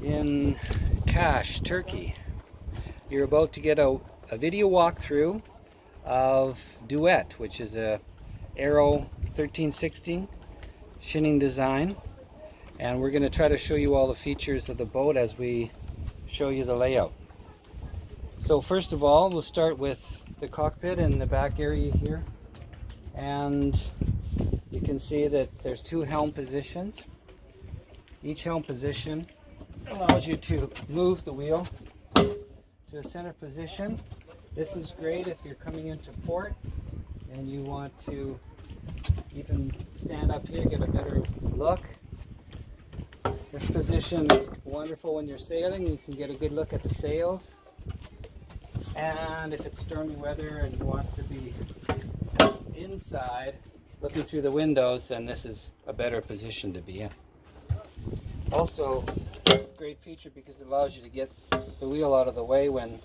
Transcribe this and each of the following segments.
in Kash, Turkey. You're about to get a video walkthrough of Duet, which is a Aero 1316 Schionning design, and we're going to try to show you all the features of the boat as we show you the layout. So first of all, we'll start with the cockpit in the back area here, and you can see that there's two helm positions. Each helm position allows you to move the wheel to a center position. This is great if you're coming into port and you want to even stand up here, get a better look. This position is wonderful when you're sailing. You can get a good look at the sails. And if it's stormy weather and you want to be inside looking through the windows, then this is a better position to be in. Also, great feature because it allows you to get the wheel out of the way when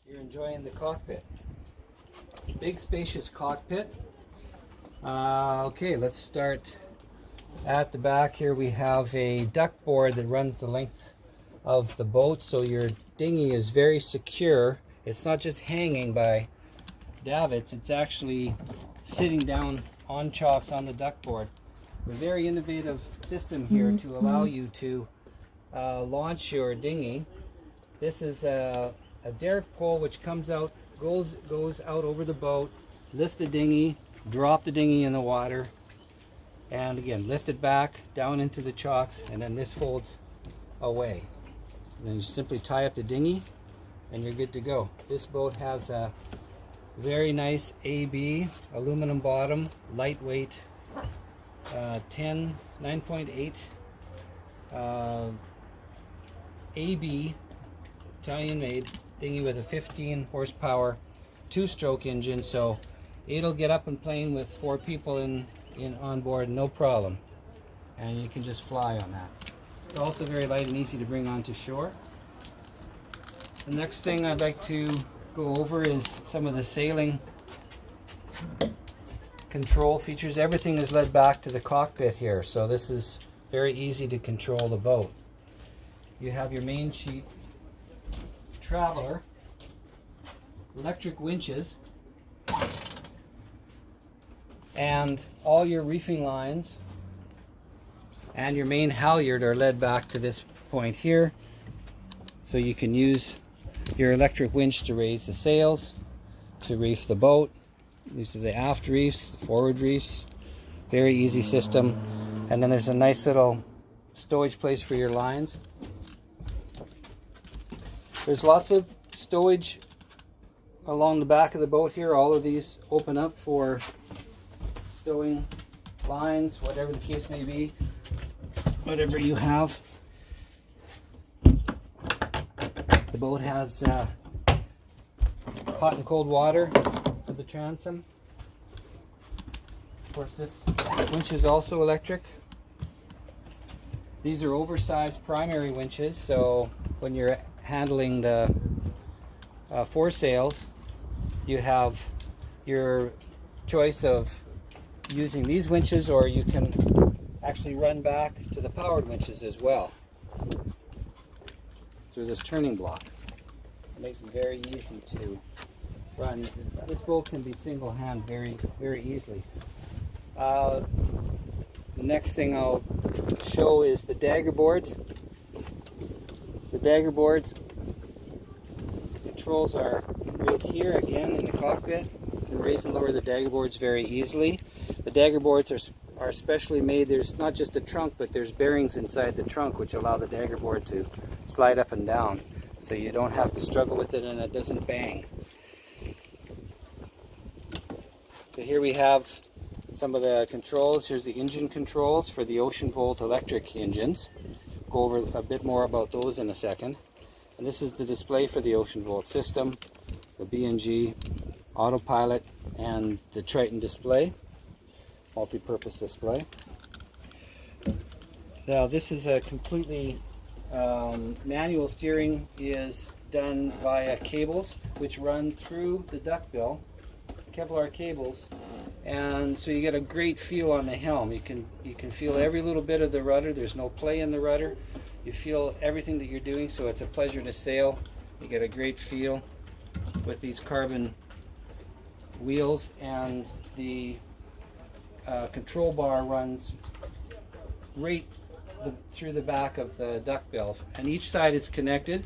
you're enjoying the cockpit. Big spacious cockpit. Okay, let's start at the back here. We have a duck board that runs the length of the boat, so your dinghy is very secure. It's not just hanging by davits, it's actually sitting down on chocks on the duck board. A very innovative system here to allow you to launch your dinghy. This is a derrick pole which comes out, goes out over the boat, lift the dinghy, drop the dinghy in the water, and again lift it back down into the chocks, and then this folds away. And then you simply tie up the dinghy and you're good to go. This boat has a very nice AB aluminum bottom, lightweight 9.8 AB Italian made dinghy with a 15 horsepower two-stroke engine, so it'll get up and plane with 4 people in on board, no problem, and you can just fly on that. It's also very light and easy to bring onto shore. The next thing I'd like to go over is some of the sailing control features. Everything is led back to the cockpit here, so this is very easy to control the boat. You have your main sheet traveler, electric winches, and all your reefing lines and your main halyard are led back to this point here, so you can use your electric winch to raise the sails, to reef the boat. These are the aft reefs, the forward reefs. Very easy system. And then there's a nice little stowage place for your lines. There's lots of stowage along the back of the boat here. All of these open up for stowing lines, whatever the case may be, whatever you have. The boat has hot and cold water for the transom. Of course, this winch is also electric. These are oversized primary winches, so when you're handling the foresails, you have your choice of using these winches, or you can actually run back to the powered winches as well through this turning block. It makes it very easy to run. This boat can be single-hand very easily. The next thing I'll show is the dagger boards. The dagger boards controls are right here again in the cockpit. You can raise and lower the dagger boards very easily. The dagger boards are specially made. There's not just a trunk, but there's bearings inside the trunk which allow the dagger board to slide up and down, so you don't have to struggle with it and it doesn't bang. So here we have some of the controls. Here's the engine controls for the Ocean Volt electric engines. Go over a bit more about those in a second. And this is the display for the Ocean Volt system, the B&G autopilot, and the Triton display, multi-purpose display. Now this is a completely manual steering, is done via cables which run through the duckbill, Kevlar cables, and so you get a great feel on the helm. You can feel every little bit of the rudder. There's no play in the rudder. You feel everything that you're doing, so it's a pleasure to sail. You get a great feel with these carbon wheels, and the control bar runs right through the back of the duckbill, and each side is connected.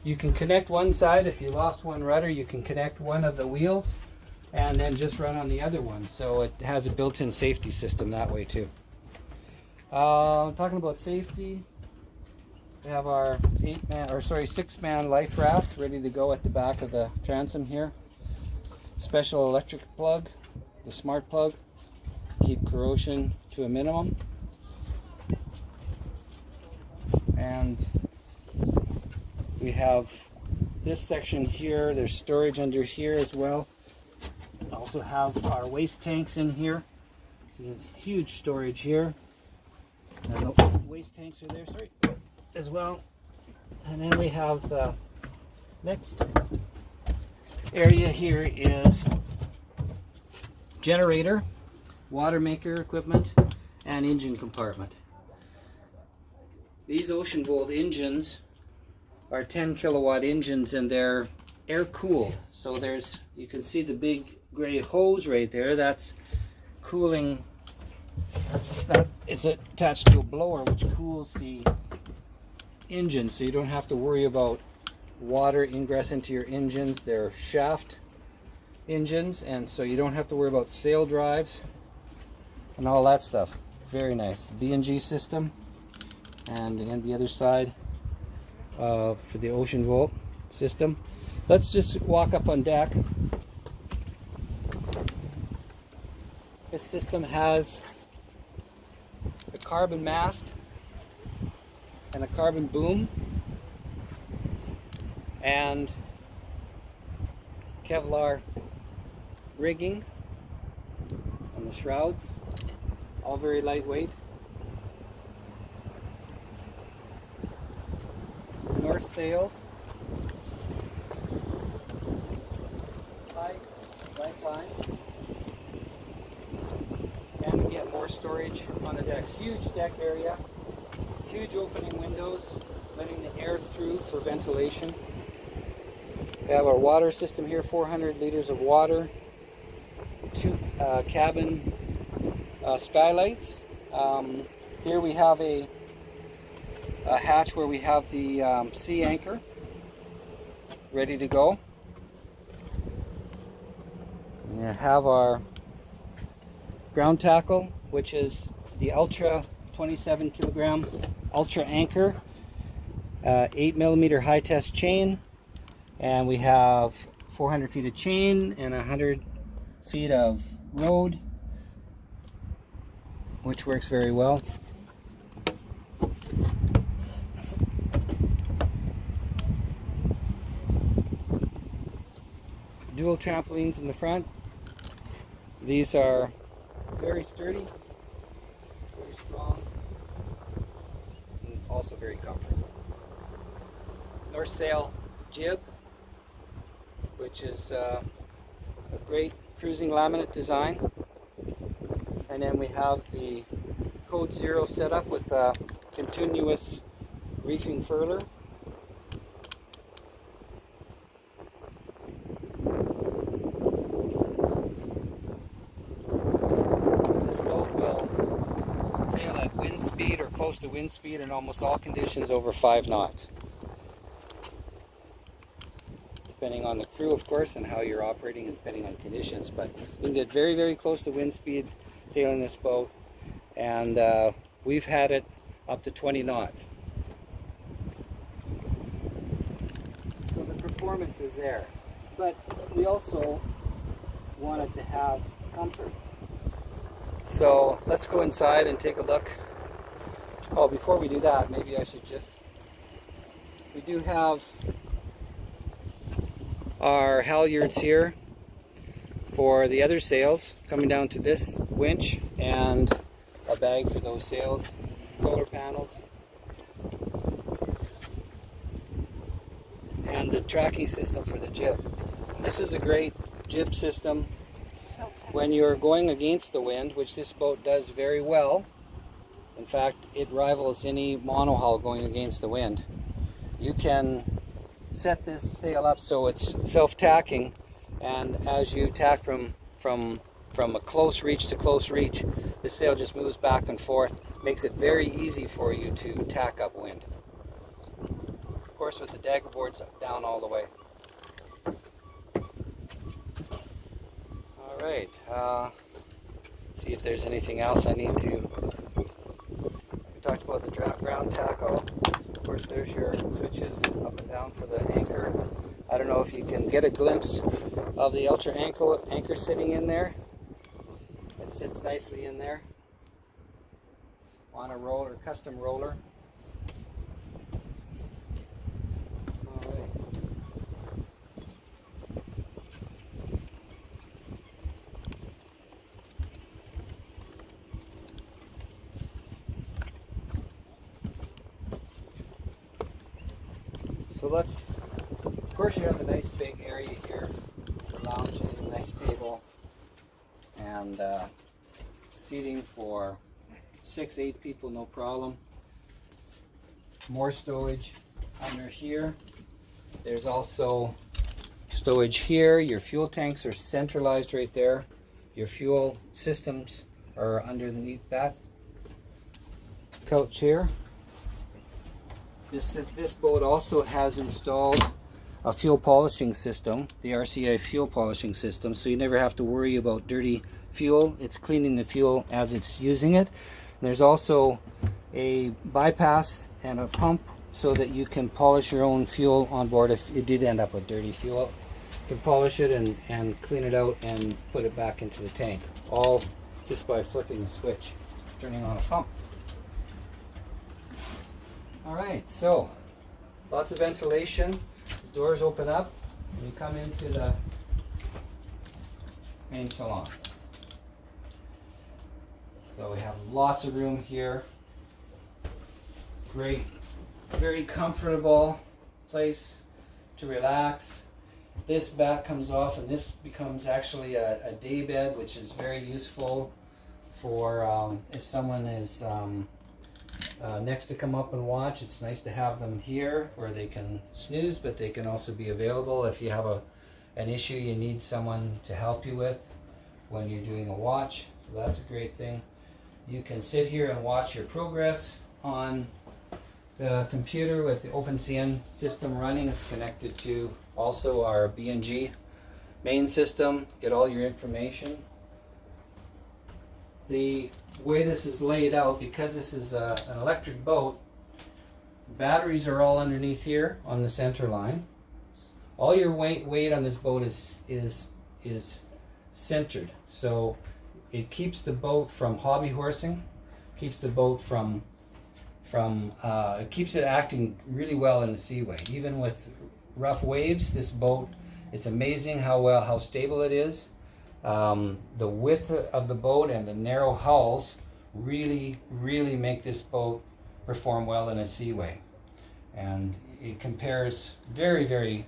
You can connect one side. If you lost one rudder, you can connect one of the wheels and then just run on the other one. So it has a built-in safety system that way too. Talking about safety, we have our 6-man life raft ready to go at the back of the transom here. Special electric plug, the smart plug, keep corrosion to a minimum. And we have this section here. There's storage under here as well. Also have our waste tanks in here. So there's huge storage here. And the waste tanks are there, as well. And then we have the next area here is generator, water maker equipment, and engine compartment. These Ocean Volt engines are 10 kilowatt engines, and they're air cooled. So you can see the big gray hose right there. That's cooling. That is attached to a blower which cools the engine, so you don't have to worry about water ingress into your engines. They're shaft engines, and so you don't have to worry about sail drives and all that stuff. Very nice. B&G system, and the other side for the Ocean Volt system. Let's just walk up on deck. This system has a carbon mast and a carbon boom and Kevlar rigging on the shrouds, all very lightweight. North sails, lifeline, and we get more storage on the deck. Huge deck area, huge opening windows, letting the air through for ventilation. We have our water system here, 400 liters of water, 2 cabin skylights. Here we have a hatch where we have the sea anchor ready to go. We have our ground tackle, which is the Ultra 27 kilogram Ultra Anchor, 8 millimeter high test chain, and we have 400 feet of chain and 100 feet of rode, which works very well. Dual trampolines in the front. These are very sturdy, very strong, and also very comfortable. North sail jib, which is a great cruising laminate design. And then we have the Code Zero set up with a continuous reefing furler. This boat will sail at wind speed or close to wind speed in almost all conditions over 5 knots. Depending on the crew, of course, and how you're operating, and depending on conditions, but you can get very, very close to wind speed sailing this boat, and we've had it up to 20 knots. So the performance is there, but we also wanted to have comfort. So let's go inside and take a look. Oh, before we do that, maybe I should we do have our halyards here for the other sails coming down to this winch, and a bag for those sails, solar panels, and the tracking system for the jib. This is a great jib system when you're going against the wind, which this boat does very well in In fact, it rivals any monohull going against the wind. You can set this sail up so it's self-tacking, and as you tack from a close reach to close reach, the sail just moves back and forth, makes it very easy for you to tack upwind. Of course, with the dagger boards down all the way. All right, see if there's anything else I need to. We talked about the ground tackle. Of course, there's your switches up and down for the anchor. I don't know if you can get a glimpse of the ultra anchor sitting in there. It sits nicely in there on a roller, custom roller. All right. So of course you have a nice big area here for lounging, nice table, and seating for 6-8 people, no problem. More stowage under here. There's also stowage here. Your fuel tanks are centralized right there. Your fuel systems are underneath that couch here. This boat also has installed a fuel polishing system, the RCI fuel polishing system, so you never have to worry about dirty fuel. It's cleaning the fuel as it's using it. And there's also a bypass and a pump so that you can polish your own fuel on board if you did end up with dirty fuel. You can polish it and clean it out and put it back into the tank, all just by flipping a switch, turning on a pump. All right, so lots of ventilation. The doors open up and you come into the main salon. So we have lots of room here. Great, very comfortable place to relax. This back comes off and this becomes actually a day bed, which is very useful for if someone is next to come up and watch. It's nice to have them here where they can snooze, but they can also be available if you have an issue you need someone to help you with when you're doing a watch. So that's a great thing. You can sit here and watch your progress on the computer with the OpenCN system running. It's connected to also our BNG main system. Get all your information. The way this is laid out, because this is an electric boat, batteries are all underneath here on the center line. All your weight on this boat is centered, so it keeps the boat from hobby horsing, keeps the boat from it keeps it acting really well in the seaway. Even with rough waves, this boat, it's amazing how stable it is. The width of the boat and the narrow hulls really make this boat perform well in a seaway, and it compares very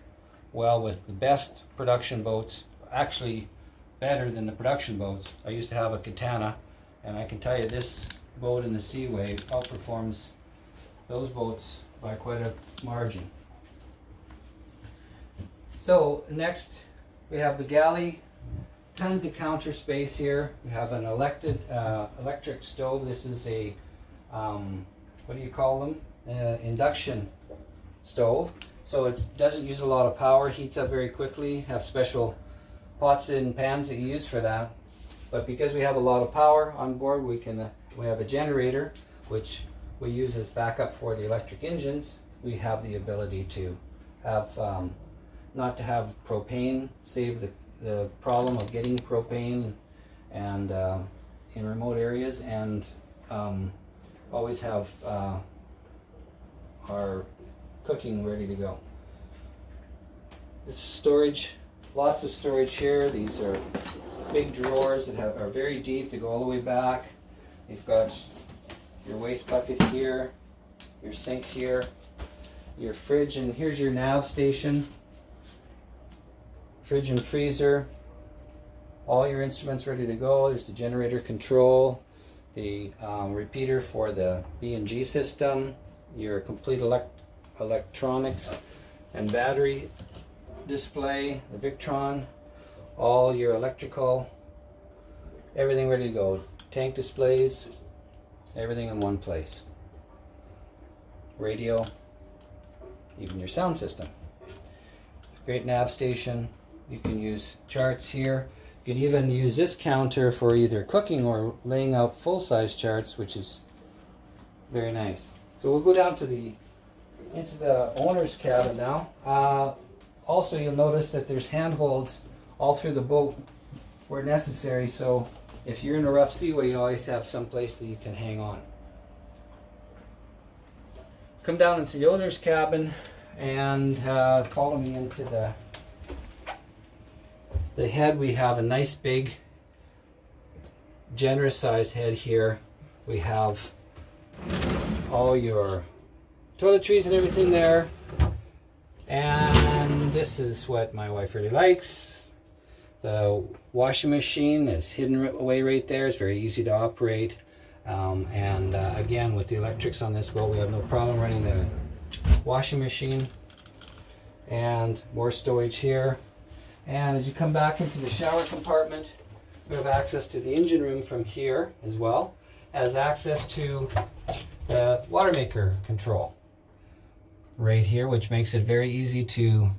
well with the best production boats, actually better than the production boats. I used to have a Katana, and I can tell you this boat in the seaway outperforms those boats by quite a margin. So next we have the galley. Tons of counter space here. We have an electric stove. This is a what do you call them? Induction stove. So it doesn't use a lot of power, heats up very quickly. Have special pots and pans that you use for that. But because we have a lot of power on board, we have a generator which we use as backup for the electric engines. We have the ability to have not to have propane, save the problem of getting propane and in remote areas, and always have our cooking ready to go. This is storage, lots of storage here. These are big drawers that are very deep. They go all the way back. You've got your waste bucket here, your sink here, your fridge, and here's your nav station. Fridge and freezer, all your instruments ready to go. There's the generator control. the repeater for the B&G system, your complete electronics and battery display, the Victron, all your electrical, everything ready to go. Tank displays, everything in one place. Radio, even your sound system. It's a great nav station. You can use charts here. You can even use this counter for either cooking or laying out full-size charts, which is very nice. So we'll go down to into the owner's cabin now. Also, you'll notice that there's handholds all through the boat where necessary, so if you're in a rough seaway, you always have some place that you can hang on. Let's come down into the owner's cabin and follow me into the head. We have a nice big, generous sized head here. We have all your toiletries and everything there. And this is what my wife really likes. The washing machine is hidden away right there. It's very easy to operate. Again, with the electrics on this boat, we have no problem running the washing machine. And more storage here. And as you come back into the shower compartment, we have access to the engine room from here as well as access to the water maker control right here, which makes it very easy to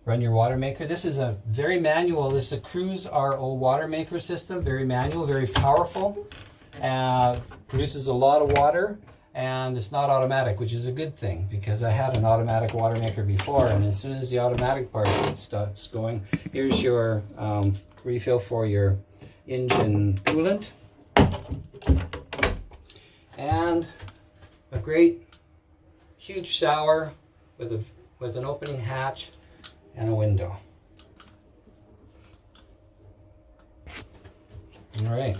run your water maker. This is a very manual, this is a Cruise RO water maker system, very manual, very powerful, produces a lot of water, and it's not automatic, which is a good thing because I had an automatic water maker before, and as soon as the automatic part stops going, here's your refill for your engine coolant, and a great huge shower with an opening hatch and a window. All right,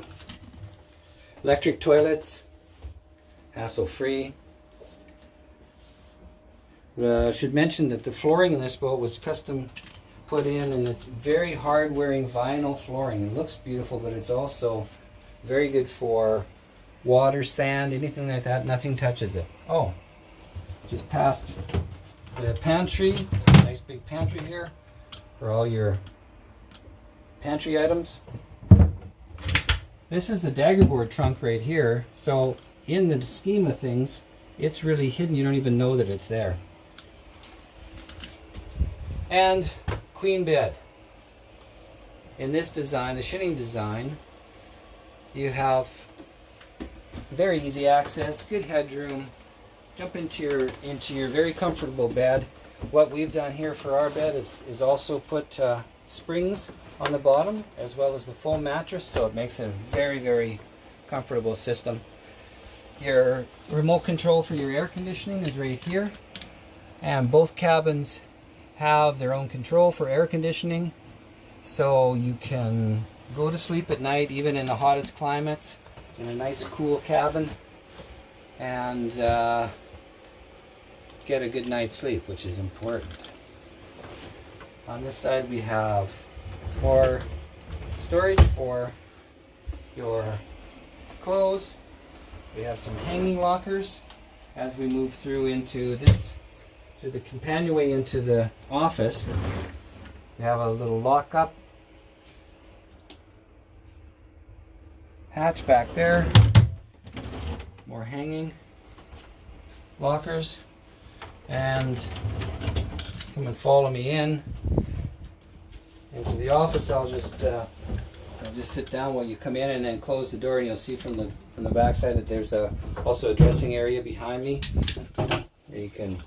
electric toilets, hassle-free. I should mention that the flooring in this boat was custom put in, and it's very hard-wearing vinyl flooring. It looks beautiful, but it's also very good for water, sand, anything like that. Nothing touches it. Oh, just past the pantry, nice big pantry here for all your pantry items. This is the daggerboard trunk right here, so in the scheme of things, it's really hidden. You don't even know that it's there. And queen bed. In this design, the Schionning design, you have very easy access, good headroom. Jump into your very comfortable bed. What we've done here for our bed is also put springs on the bottom as well as the full mattress, so it makes it a very, very comfortable system. Your remote control for your air conditioning is right here, and both cabins have their own control for air conditioning, so you can go to sleep at night even in the hottest climates in a nice cool cabin and get a good night's sleep, which is important. On this side we have more storage for your clothes. We have some hanging lockers as we move through into this, to the companionway into the office. We have a little lock-up hatch back there. More hanging lockers. And come and follow me into the office. I'll just sit down while you come in, and then close the door, and you'll see from the back side that there's also a dressing area behind me where you can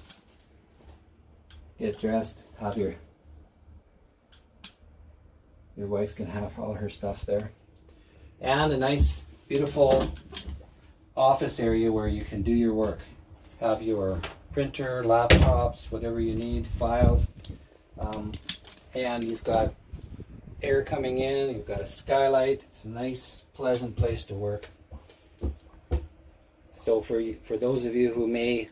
get dressed, have your wife can have all her stuff there, and a nice beautiful office area where you can do your work, have your printer, laptops, whatever you need, files, and you've got air coming in, you've got a skylight. It's a nice, pleasant place to work. So for those of you who may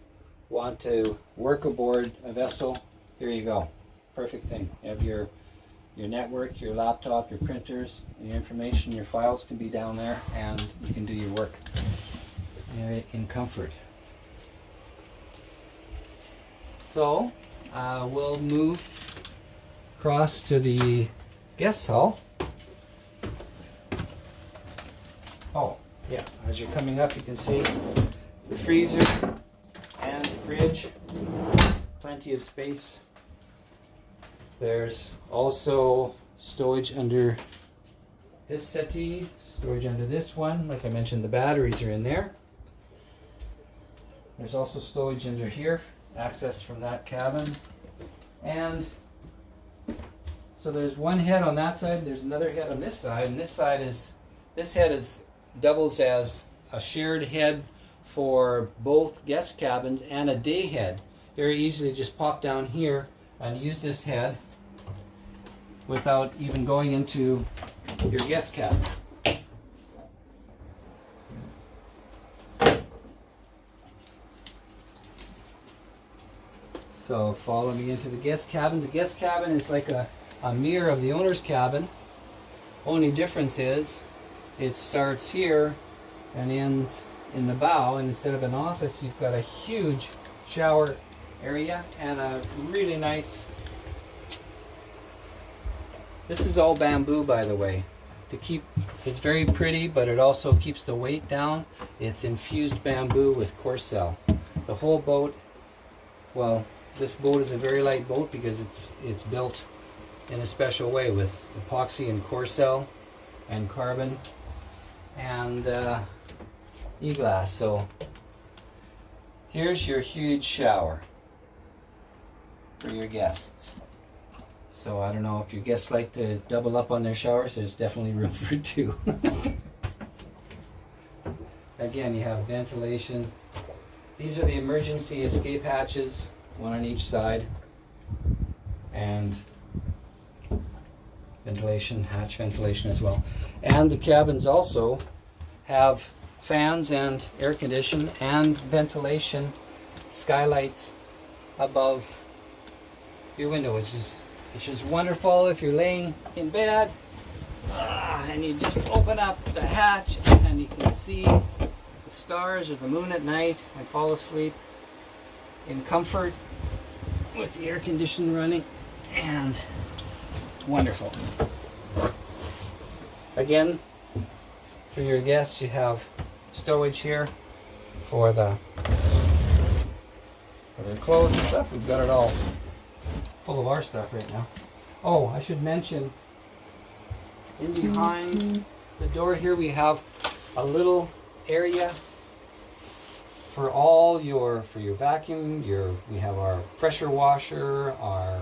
want to work aboard a vessel, here you go. Perfect thing. You have your your network, your laptop, your printers, your information, your files can be down there, and you can do your work in comfort. So we'll move across to the guest hall. Oh, yeah, as you're coming up, you can see the freezer and fridge, plenty of space. There's also storage under this settee, storage under this one. Like I mentioned, the batteries are in there. There's also storage under here, access from that cabin. And so there's one head on that side, there's another head on this side, and this head doubles as a shared head for both guest cabins and a day head. Very easily just pop down here and use this head without even going into your guest cabin. So follow me into the guest cabin. The guest cabin is like a mirror of the owner's cabin. Only difference is it starts here and ends in the bow, and instead of an office, you've got a huge shower area and a really nice. This is all bamboo, by the way. It's very pretty, but it also keeps the weight down. It's infused bamboo with Corcel. The whole boat, well, this boat is a very light boat because it's built in a special way with epoxy and Corcel and carbon and e-glass. So here's your huge shower for your guests. So I don't know if your guests like to double up on their showers. There's definitely room for two. Again, you have ventilation. These are the emergency escape hatches, one on each side, and ventilation, hatch ventilation as well. And the cabins also have fans and air condition and ventilation skylights above your window, which is wonderful if you're laying in bed and you just open up the hatch and you can see the stars or the moon at night and fall asleep in comfort with the air conditioning running, and it's wonderful. Again, for your guests, you have storage here for their clothes and stuff. We've got it all full of our stuff right now. Oh, I should mention, in behind the door here we have a little area for your vacuum. We have our pressure washer, our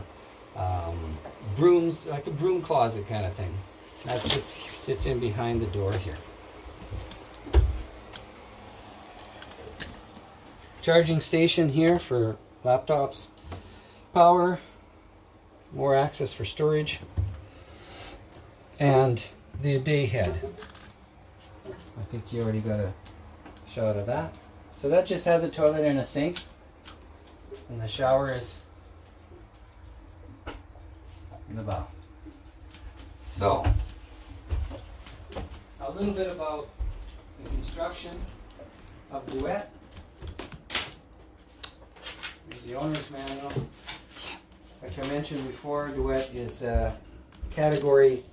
brooms, like a broom closet kind of thing. That just sits in behind the door here. Charging station here for laptops, power, more access for storage, and the day head. I think you already got a shot of that. So that just has a toilet and a sink, and the shower is in the bow. So, a little bit about the construction of Duet. Here's the owner's manual. Like I mentioned before, Duet is category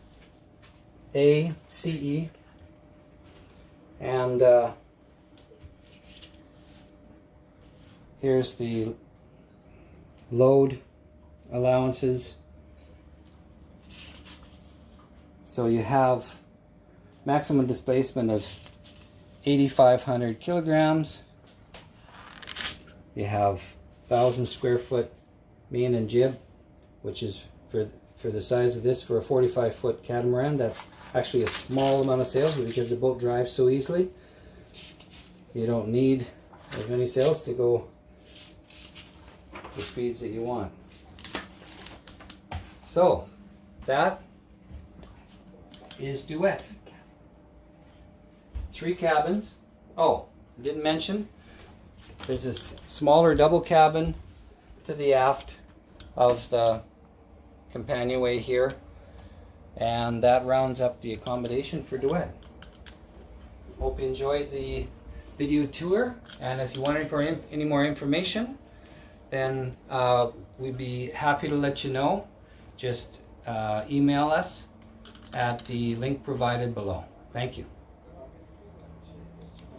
A, CE, and here's the load allowances. So you have maximum displacement of 8,500 kilograms. You have 1,000 square foot main and jib, which is for the size of this for a 45-foot catamaran. That's actually a small amount of sails, but because the boat drives so easily, you don't need as many sails to go the speeds that you want. So that is Duet. 3 cabins. Oh, I didn't mention, there's this smaller double cabin to the aft of the companionway here. And that rounds up the accommodation for Duet. Hope you enjoyed the video tour, and if you want any more information, then we'd be happy to let you know. Just email us at the link provided below. Thank you.